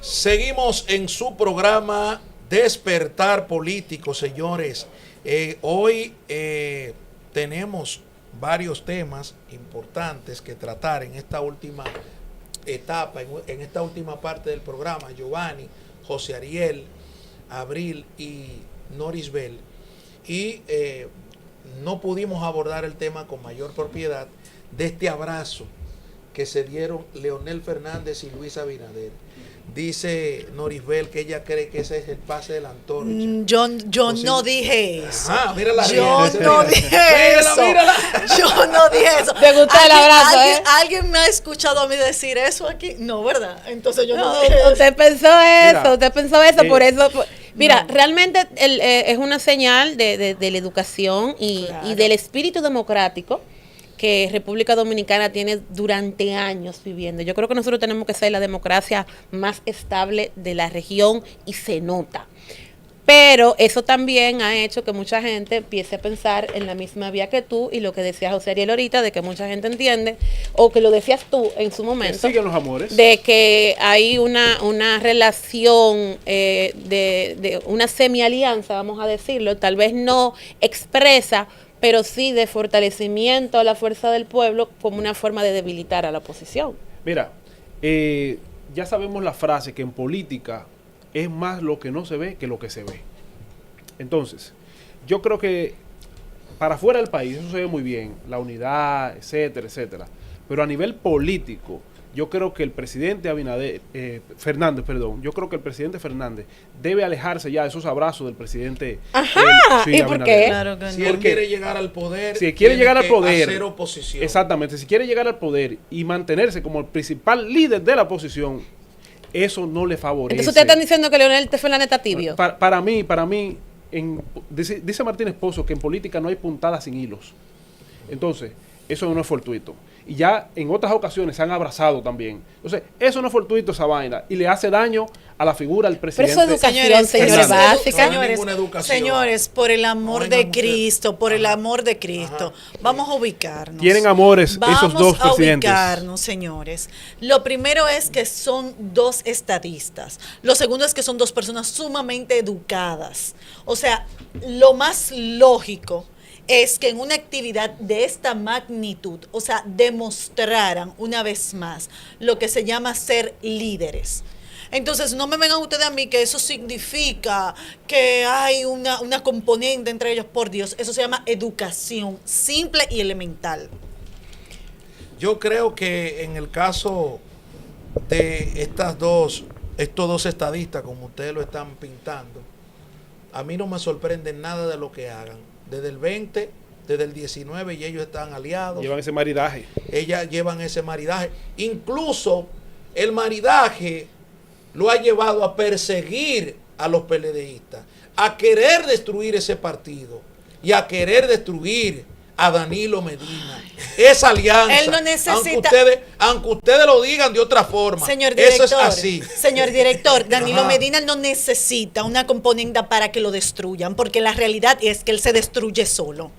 Seguimos en su programa Despertar Político, señores. Hoy tenemos varios temas importantes que tratar en esta última etapa, en esta última parte del programa. Giovanni, José Ariel, Abril y Norisbel. Y no pudimos abordar el tema con mayor propiedad de este abrazo que se dieron Leonel Fernández y Luis Abinader. Dice Norisbel que ella cree que ese es el pase de la antorcha. Yo no dije eso. Mírala. Yo no dije eso. Mírala. Yo no dije eso. ¿Te gustó el abrazo, ¿Alguien me ha escuchado a mí decir eso aquí? No, ¿verdad? Entonces yo no dije No, eso. usted pensó eso, por eso. Mira, No. realmente es una señal de la educación y del espíritu democrático que República Dominicana tiene durante años viviendo. Yo creo que nosotros tenemos que ser la democracia más estable de la región y se nota. Pero eso también ha hecho que mucha gente empiece a pensar en la misma vía que tú y lo que decía José Ariel ahorita, de que mucha gente entiende, o que lo decías tú en su momento, que siguen los amores, de que hay una relación de una semi-alianza, vamos a decirlo, tal vez no expresa, pero sí de fortalecimiento a la fuerza del pueblo como una forma de debilitar a la oposición. Mira, ya sabemos la frase que en política es más lo que no se ve que lo que se ve. Entonces, yo creo que para fuera del país eso se ve muy bien, la unidad, etcétera, etcétera. Pero a nivel político, yo creo que el presidente Fernández debe alejarse ya de esos abrazos del presidente. ¿Y por qué? Claro que Si no. él quiere llegar al poder, si él quiere llegar al que poder, hacer oposición. Exactamente, si quiere llegar al poder y mantenerse como el principal líder de la oposición, eso no le favorece. Entonces ustedes están diciendo que Leonel Fernández está tibio. Para mí, dice Martínez Pozo que en política no hay puntadas sin hilos. Entonces, eso no es fortuito. Y ya en otras ocasiones se han abrazado también. Entonces, eso no es fortuito, esa vaina. Y le hace daño a la figura del presidente. Pero eso es educación, señores, básica. No hay ninguna educación. Señores, por el amor No vengan de Cristo, por el amor de Cristo, vamos a ubicarnos. Tienen amores esos dos presidentes. Vamos a ubicarnos, señores. Lo primero es que son dos estadistas. Lo segundo es que son dos personas sumamente educadas. O sea, lo más lógico es que en una actividad de esta magnitud, o sea, demostraran una vez más lo que se llama ser líderes. Entonces, no me vengan ustedes a mí que eso significa que hay una componente entre ellos. Por Dios, eso se llama educación simple y elemental. Yo creo que en el caso de estos dos estadistas, como ustedes lo están pintando, a mí no me sorprende nada de lo que hagan. Desde el 20, desde el 19, y ellos están aliados. Llevan ese maridaje. Ellas llevan ese maridaje. Incluso el maridaje lo ha llevado a perseguir a los PLDistas, a querer destruir ese partido y a querer destruir a Danilo Medina. Esa alianza, Él no necesita, aunque ustedes lo digan de otra forma, señor director, eso es así. Señor director, Danilo Medina no necesita una componente para que lo destruyan, porque la realidad es que él se destruye solo.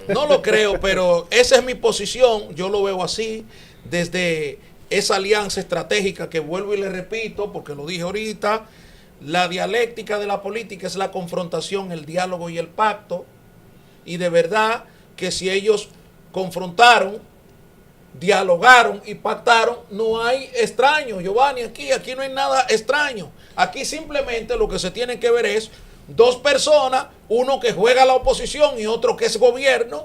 No lo creo, pero esa es mi posición. Yo lo veo así, desde esa alianza estratégica que vuelvo y le repito, porque lo dije ahorita, la dialéctica de la política es la confrontación, el diálogo y el pacto. Y de verdad que si ellos confrontaron, dialogaron y pactaron, no hay extraño, Giovanni, aquí no hay nada extraño. Aquí simplemente lo que se tiene que ver es dos personas, uno que juega a la oposición y otro que es gobierno,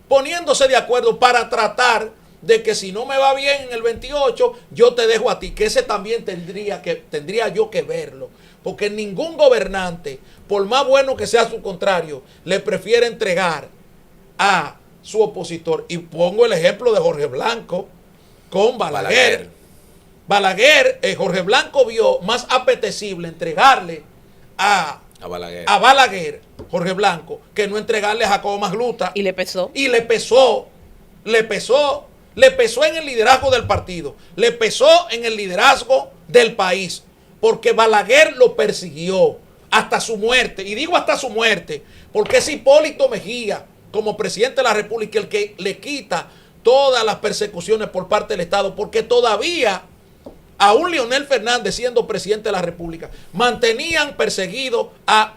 poniéndose de acuerdo para tratar de que si no me va bien en el 28, yo te dejo a ti, que ese también tendría yo que verlo. Porque ningún gobernante, por más bueno que sea su contrario, le prefiere entregar a su opositor. Y pongo el ejemplo de Jorge Blanco con Balaguer. Jorge Blanco vio más apetecible entregarle a Balaguer, Jorge Blanco, que no entregarle a Jacobo Magluta. Y le pesó. Y le pesó en el liderazgo del partido, le pesó en el liderazgo del país. Porque Balaguer lo persiguió hasta su muerte. Y digo hasta su muerte, porque es Hipólito Mejía, como presidente de la República, el que le quita todas las persecuciones por parte del Estado. Porque todavía aún Leonel Fernández siendo presidente de la República, mantenían perseguido a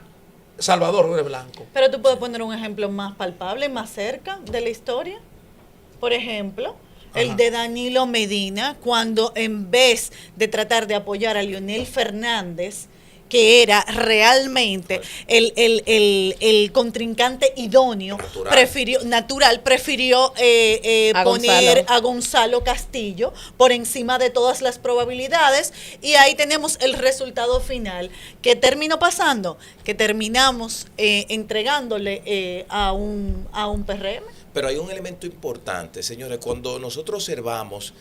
Salvador Jorge Blanco. Pero tú puedes poner un ejemplo más palpable, más cerca de la historia. Por ejemplo, el de Danilo Medina, cuando en vez de tratar de apoyar a Leonel Fernández, que era realmente el contrincante idóneo, prefirió poner a Gonzalo Castillo por encima de todas las probabilidades, y ahí tenemos el resultado final. ¿Qué terminó pasando? Que terminamos entregándole a un PRM. Pero hay un elemento importante, señores, cuando nosotros observamos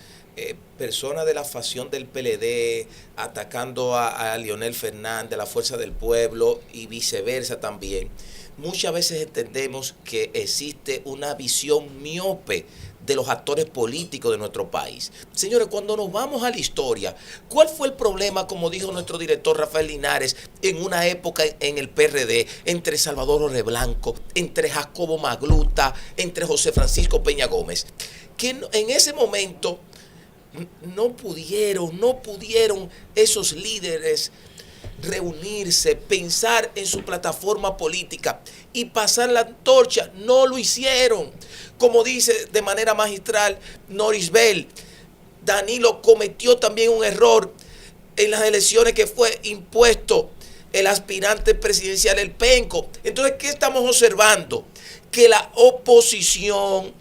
personas de la facción del PLD atacando a Leonel Fernández, a la Fuerza del Pueblo y viceversa también, muchas veces entendemos que existe una visión miope de los actores políticos de nuestro país. Señores, cuando nos vamos a la historia, ¿cuál fue el problema, como dijo nuestro director Rafael Linares, en una época en el PRD, entre Salvador Jorge Blanco, entre Jacobo Magluta, entre José Francisco Peña Gómez? Que en ese momento no pudieron esos líderes reunirse, pensar en su plataforma política y pasar la antorcha. No lo hicieron. Como dice de manera magistral Norisbel, Danilo cometió también un error en las elecciones que fue impuesto el aspirante presidencial, el Penco. Entonces, ¿qué estamos observando? Que la oposición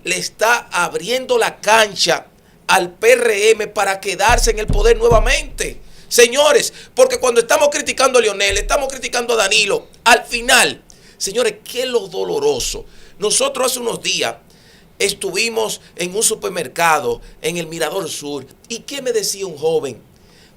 le está abriendo la cancha al PRM para quedarse en el poder nuevamente. Señores, porque cuando estamos criticando a Leonel, estamos criticando a Danilo, al final, señores, ¿qué es lo doloroso? Nosotros hace unos días estuvimos en un supermercado en el Mirador Sur, y ¿qué me decía un joven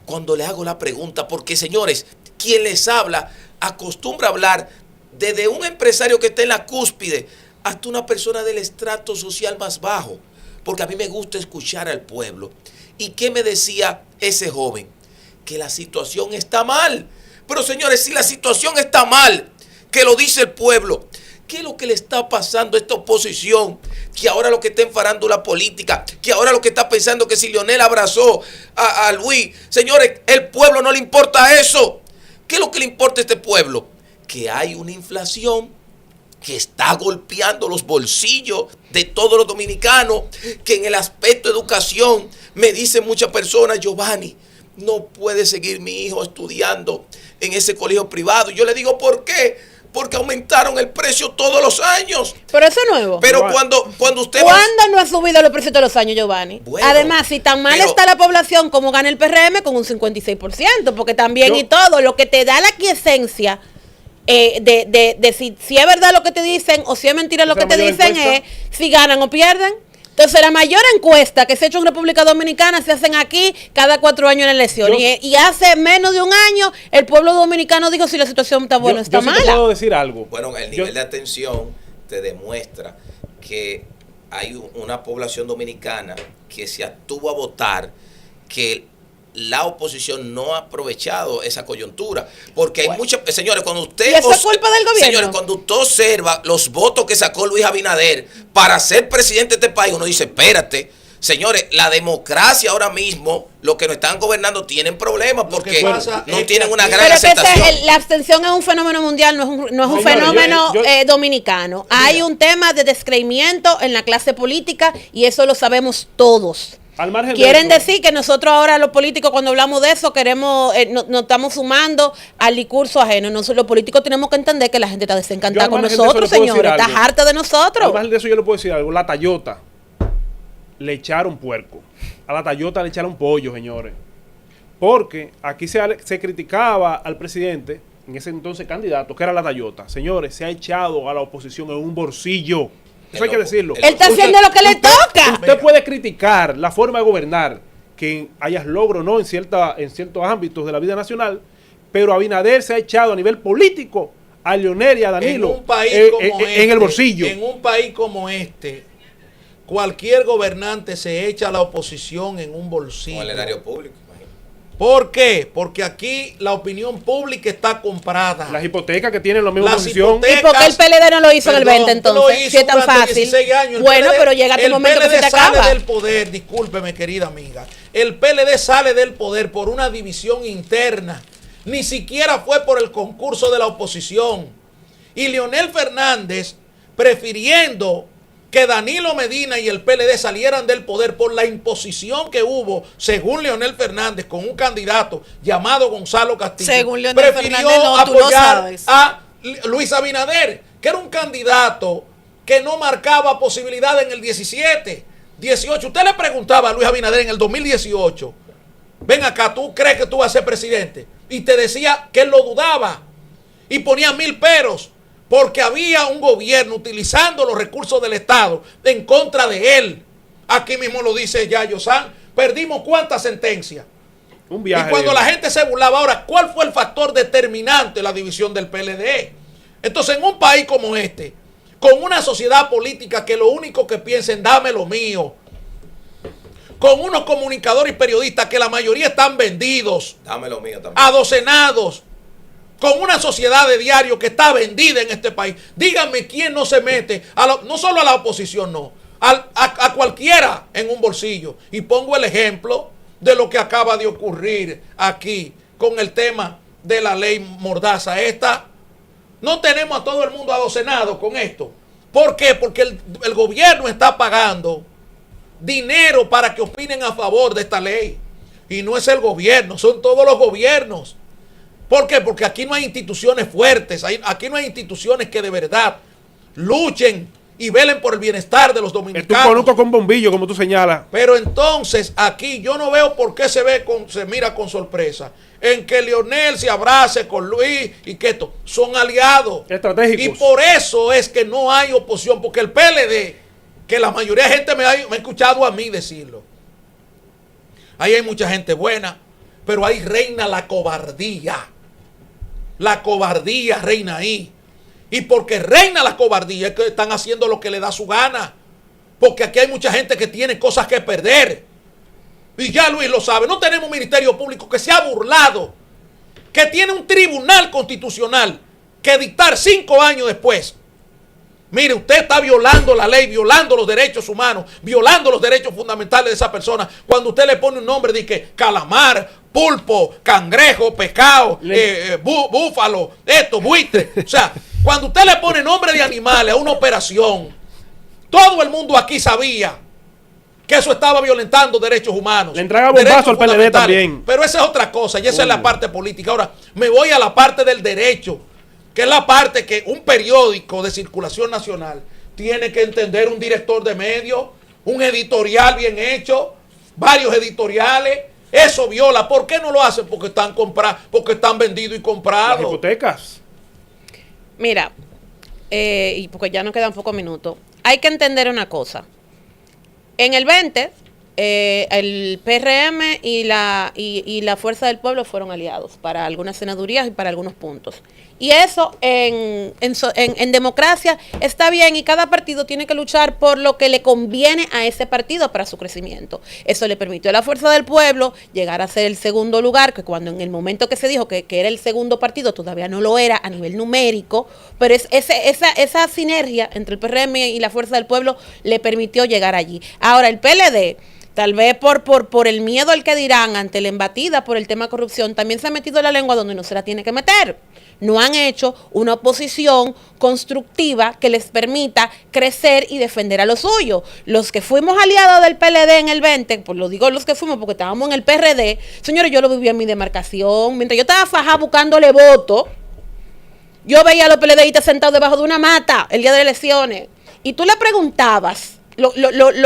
cuando le hago la pregunta? Porque, señores, quien les habla acostumbra a hablar desde un empresario que está en la cúspide hasta una persona del estrato social más bajo, porque a mí me gusta escuchar al pueblo. ¿Y qué me decía ese joven? Que la situación está mal. Pero, señores, si la situación está mal, que lo dice el pueblo, ¿qué es lo que le está pasando a esta oposición? Que ahora lo que está en farándula política, que ahora lo que está pensando que si Leonel abrazó a Luis, señores, el pueblo no le importa eso. ¿Qué es lo que le importa a este pueblo? Que hay una inflación que está golpeando los bolsillos de todos los dominicanos, que en el aspecto de educación me dicen muchas personas: Giovanni, no puede seguir mi hijo estudiando en ese colegio privado. Y yo le digo, ¿por qué? Porque aumentaron el precio todos los años. Pero eso es nuevo. Pero cuando usted... ¿Cuándo no ha subido los precios todos los años, Giovanni? Bueno, además, si tan mal está la población, como gana el PRM con un 56%, porque también y todo, lo que te da la quiesencia de si es verdad lo que te dicen o si es mentira lo que te dicen es si ganan o pierden. Entonces, la mayor encuesta que se ha hecho en República Dominicana se hacen aquí cada 4 años en la elección. Y hace menos de un año el pueblo dominicano dijo si la situación está buena o está mala. Yo puedo decir algo. Bueno, el nivel de atención te demuestra que hay una población dominicana que se abstuvo a votar, que la oposición no ha aprovechado esa coyuntura, porque hay muchas, señores, cuando usted... ¿Y eso es culpa del gobierno? Señores, cuando usted observa los votos que sacó Luis Abinader para ser presidente de este país, uno dice, espérate, señores, la democracia ahora mismo, los que nos están gobernando tienen problemas porque no tienen una gran aceptación. Pero la abstención es un fenómeno mundial, no es un fenómeno dominicano. Hay un tema de descreimiento en la clase política y eso lo sabemos todos. Quieren decir que nosotros ahora los políticos cuando hablamos de eso queremos, nos estamos sumando al discurso ajeno. Nosotros los políticos tenemos que entender que la gente está desencantada con nosotros, señores, está harta de nosotros. Además de eso yo le puedo decir algo, la Tayota le echaron puerco, a la Tayota le echaron pollo, señores, porque aquí se criticaba al presidente, en ese entonces candidato, que era la Tayota. Señores, se ha echado a la oposición en un bolsillo. Eso hay que decirlo. Él está haciendo lo que le toca. Usted puede criticar la forma de gobernar, que hayas logro no en ciertos ámbitos de la vida nacional, pero Abinader se ha echado a nivel político a Leonel y a Danilo en un país en el bolsillo. En un país como este, cualquier gobernante se echa a la oposición en un bolsillo. Con el erario público, ¿Por qué? Porque aquí la opinión pública está comprada. Las hipotecas que tienen la misma Las posición. hipotecas- ¿Y por qué el PLD no lo hizo en el Perdón, 20 lo entonces? hizo Si es tan durante fácil. 16 años. El Bueno, PLD pero llega tu momento que se te sale acaba. del poder, discúlpeme, querida amiga. El PLD sale del poder por una división interna. Ni siquiera fue por el concurso de la oposición. Y Leonel Fernández, prefiriendo que Danilo Medina y el PLD salieran del poder por la imposición que hubo, según Leonel Fernández, con un candidato llamado Gonzalo Castillo, Según Leonel prefirió Fernández, no, tú lo apoyar sabes. a Luis Abinader, que era un candidato que no marcaba posibilidad en el 17, 18. Usted le preguntaba a Luis Abinader en el 2018, ven acá, ¿tú crees que tú vas a ser presidente? Y te decía que él lo dudaba y ponía 1000 peros, porque había un gobierno utilizando los recursos del Estado en contra de él. Aquí mismo lo dice Yayo San. Perdimos cuántas sentencias. Un viaje. Y cuando de- la gente se burlaba, ahora, ¿cuál fue el factor determinante de la división del PLD? Entonces, en un país como este, con una sociedad política que lo único que piensa en dame lo mío, con unos comunicadores y periodistas que la mayoría están vendidos, Dame lo mío también. adocenados, con una sociedad de diario que está vendida en este país. Díganme quién no se mete, no solo a la oposición, no, a cualquiera en un bolsillo. Y pongo el ejemplo de lo que acaba de ocurrir aquí con el tema de la ley Mordaza. No tenemos a todo el mundo adocenado con esto. ¿Por qué? Porque el gobierno está pagando dinero para que opinen a favor de esta ley. Y no es el gobierno, son todos los gobiernos. ¿Por qué? Porque aquí no hay instituciones fuertes, aquí no hay instituciones que de verdad luchen y velen por el bienestar de los Es un dominicanos. conuco con bombillo, como tú señalas. Pero entonces aquí yo no veo por qué se mira con sorpresa en que Leonel se abrace con Luis y que esto son aliados. Estratégicos. Y por eso es que no hay oposición, porque el PLD, que la mayoría de gente me ha escuchado a mí decirlo, ahí hay mucha gente buena, pero ahí reina la cobardía. La cobardía reina ahí. Y porque reina la cobardía es que están haciendo lo que le da su gana. Porque aquí hay mucha gente que tiene cosas que perder. Y ya Luis lo sabe. No tenemos un ministerio público que se ha burlado. Que tiene un tribunal constitucional que dictar 5 años después. Mire, usted está violando la ley, violando los derechos humanos, violando los derechos fundamentales de esa persona. Cuando usted le pone un nombre de que calamar, pulpo, cangrejo, pescado, búfalo, buitre. O sea, cuando usted le pone nombre de animales a una operación, todo el mundo aquí sabía que eso estaba violentando derechos humanos. Le entrega derechos bombazo al PLD fundamentales. también. Pero esa es otra cosa, y esa es la parte política. Ahora, me voy a la parte del derecho, que es la parte que un periódico de circulación nacional tiene que entender, un director de medios, un editorial bien hecho, varios editoriales. Eso viola. ¿Por qué no lo hacen? Porque están comprados, porque están vendidos y Las comprados. hipotecas. Mira, y porque ya nos quedan pocos minutos, hay que entender una cosa. En el 20, el PRM y la Fuerza del Pueblo fueron aliados para algunas senadurías y para algunos puntos. Y eso en democracia está bien, y cada partido tiene que luchar por lo que le conviene a ese partido para su crecimiento. Eso le permitió a la Fuerza del Pueblo llegar a ser el segundo lugar, que cuando en el momento que se dijo que era el segundo partido todavía no lo era a nivel numérico, pero esa sinergia entre el PRM y la Fuerza del Pueblo le permitió llegar allí. Ahora, el PLD, tal vez por el miedo al que dirán ante la embatida por el tema corrupción, también se ha metido la lengua donde no se la tiene que meter. No han hecho una oposición constructiva que les permita crecer y defender a lo suyo. Los que fuimos aliados del PLD en el 20, pues lo digo los que fuimos porque estábamos en el PRD, señores, yo lo viví en mi demarcación. Mientras yo estaba fajada buscándole voto, yo veía a los PLDistas sentados debajo de una mata el día de elecciones. Y tú le preguntabas, lo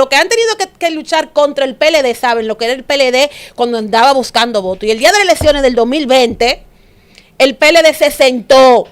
que han tenido que luchar contra el PLD, saben lo que era el PLD cuando andaba buscando voto. Y el día de las elecciones del 2020, el PLD se sentó.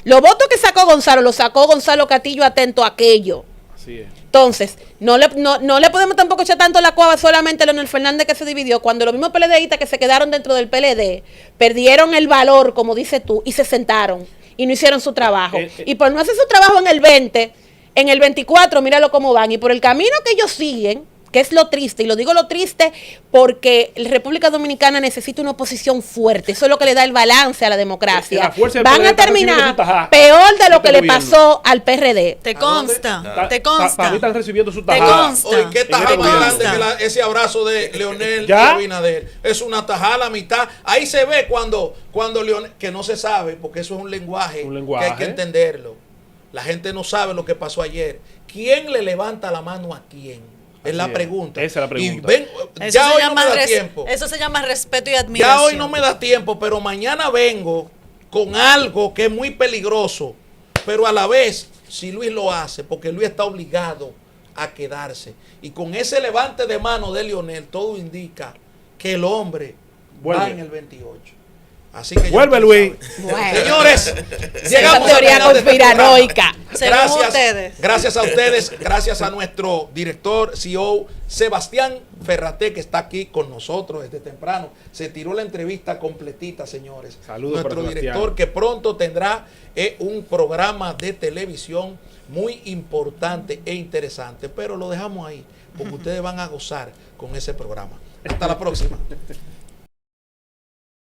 Los votos que sacó Gonzalo, los sacó Gonzalo Castillo atento a aquello. Así es. Entonces, no le podemos tampoco echar tanto la cuava solamente a Leonel Fernández, que se dividió, cuando los mismos PLDistas que se quedaron dentro del PLD perdieron el valor, como dices tú, y se sentaron y no hicieron su trabajo. Y por no hacer su trabajo en el 20, en el 24, míralo cómo van. Y por el camino que ellos siguen, que es lo triste, y lo digo lo triste porque la República Dominicana necesita una oposición fuerte, eso es lo que le da el balance a la democracia. La fuerza del Van PLD a está recibiendo terminar su tajada peor de lo este que le gobierno. pasó al PRD. Te ¿A dónde? consta, te consta. Para mí están recibiendo su Te tajada. consta. Oye, qué tajada este más gobierno. grande que ese abrazo de Leonel y ¿Ya? Abinader. Es una tajada a la mitad. Ahí se ve cuando Leonel, que no se sabe, porque eso es un lenguaje que hay que entenderlo. La gente no sabe lo que pasó ayer. ¿Quién le levanta la mano a quién? Es Así la es. pregunta. Esa es la pregunta. Y ven, Eso ya se hoy no me llama da tiempo. eso se llama respeto y admiración. Ya hoy no me da tiempo, pero mañana vengo con algo que es muy peligroso. Pero a la vez, si Luis lo hace, porque Luis está obligado a quedarse. Y con ese levante de mano de Leonel, todo indica que el hombre va Vuelve. en el 28. Así que ya Vuelve, tú Luis. sabes. Bueno. Señores, Esa llegamos al teoría final de este conspiranoica. programa. Según ustedes. Gracias a ustedes, gracias a nuestro director, CEO, Sebastián Ferraté, que está aquí con nosotros desde temprano. Se tiró la entrevista completita, señores. Saludos para Nuestro Sebastián. director, que pronto tendrá un programa de televisión muy importante e interesante. Pero lo dejamos ahí, porque ustedes van a gozar con ese programa. Hasta la próxima.